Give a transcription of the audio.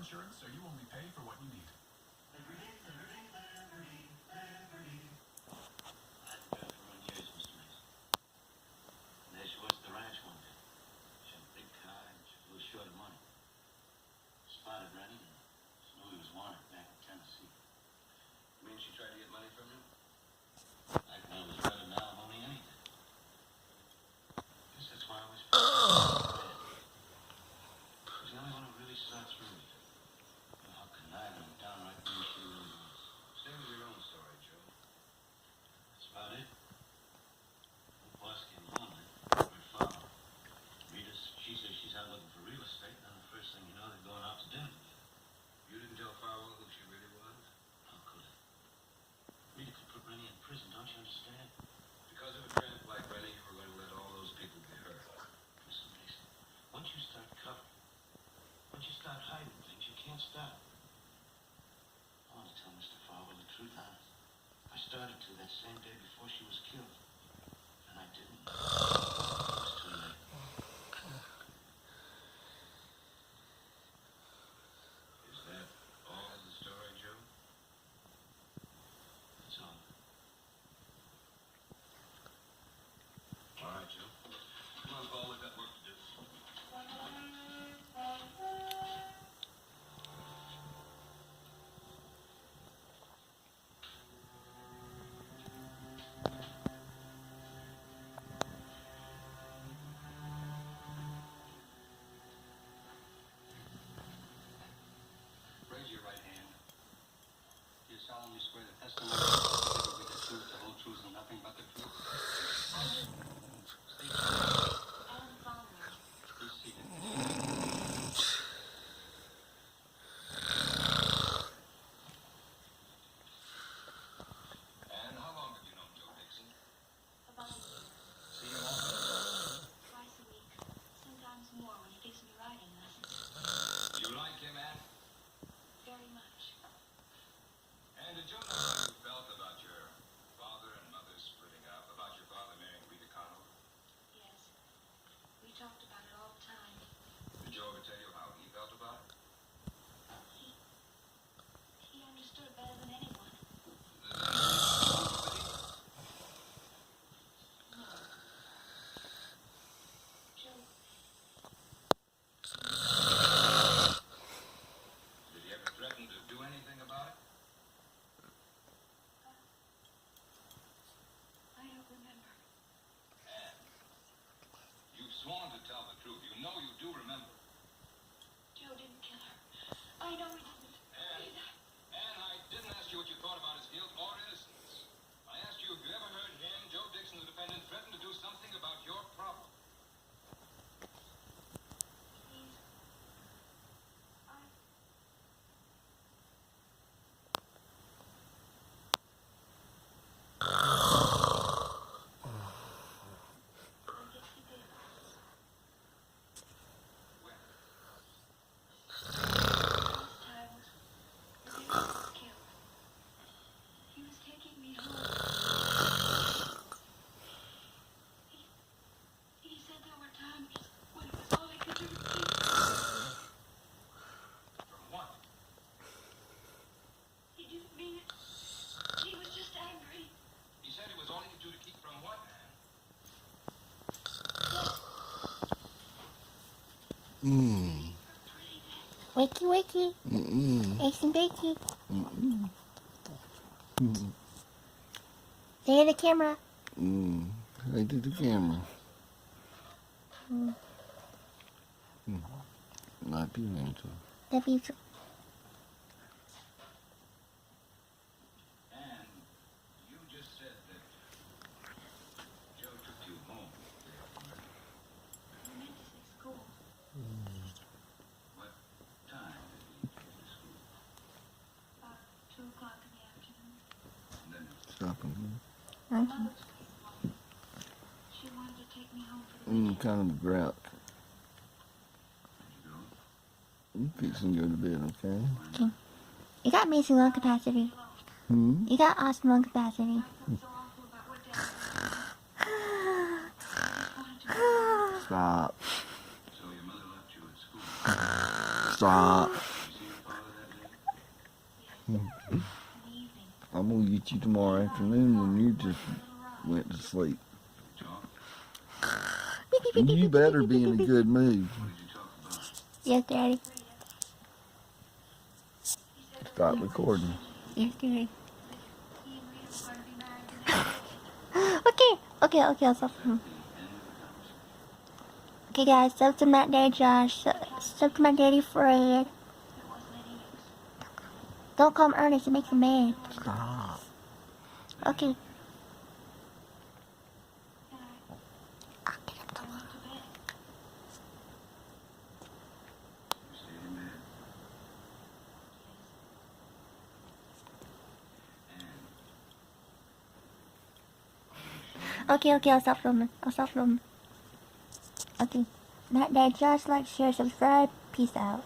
insurance, so you only pay for what you need. I've been doing for years, Mr. Mason. And there she was at the ranch one day. She had a big car and she was short of money. Spotted Rennie and knew he was wanted back in Tennessee. You mean she tried to get money from you? Back when I was running alimony, anything. Guess that's why I always felt so bad. She's the only one who really saw through it. Knew how conniving and downright mean she really was. Stay with your own story, Joe. That's about it. The boss came home and we're following. Rita, she says she's out looking for real estate, and then the first thing you know, they're going out to dinner together. You didn't tell Farwell who she really was? How could I? Rita could put Rennie in prison, don't you understand? Because of a tramp like Rennie, you were going to let all those people get hurt. Listen, Mason, once you start covering, once you start hiding things, you can't stop. I want to tell Mr. Farwell the truth, honest. I started to that same day before she was killed. And I didn't. It was too late. Is that all of the story, Joe? That's all. All right, Joe. Come on, Paul, we've got work to do. Raise your right hand. Do you solemnly swear the testimony you give will be the truth, the whole truth, and nothing but the truth? Please seated. And how long have you known Joe Dixon? About a year. See him often? Twice a week. Sometimes more when he gives me writing lessons. You like him, Ann? Very much. And did Joe know how you felt about your father and mother splitting up, about your father marrying Rita Conover? Yes. We talked about it all the time. Did Joe ever tell you how he felt about it? He understood better than anyone. No. Joe, Did he ever threaten to do anything about it? I don't remember. Ann, you've sworn to tell the truth. You know you do remember. Joe didn't kill her. I know he didn't. Ann, I didn't ask you what you thought about his guilt or innocence. I asked you if you ever heard him, Joe Dixon, the defendant, threaten to do something about your problem. Please. I guess he did. When? Last time was the day he was killed. He was taking me home. He said there were times when it was all he could do to keep. From what? He didn't mean it. He was just angry. He said it was all he could do to keep from what, Ann? Wakey, wakey. Eggs and bakey. Say the camera. Right to the camera. Not you, Angel. The future. Ann, you just said that Joe took you home the day after murder. We went to say school. What time did he take you to school? About 2 o'clock in the afternoon. And then Stop him. My mother was waiting. She wanted to take me home for the weekend. Kind of grout. where'd you go? You fixing to go to bed, okay? You got amazing lung capacity. You got awesome lung capacity. I felt so awful about what Dad had done. I just wanted to Stop. So your mother left you at school. Stop. Did you see your In the evening, I'm gonna get you tomorrow afternoon when you just went to sleep. And you better be in a good mood. Yes, Daddy. Stop recording. Yes, Daddy. he and Rita were going to be married the next day. Okay, I'll stop him. Okay, guys, sub to my daddy Josh, sub to my daddy Fred. There wasn't any use. Don't call him Ernest, it makes him mad. Stop. Okay. And I'll get him to I went to bed. Okay, I'll stop filming. Okay. Not Dad Josh, like, share, subscribe. Peace out.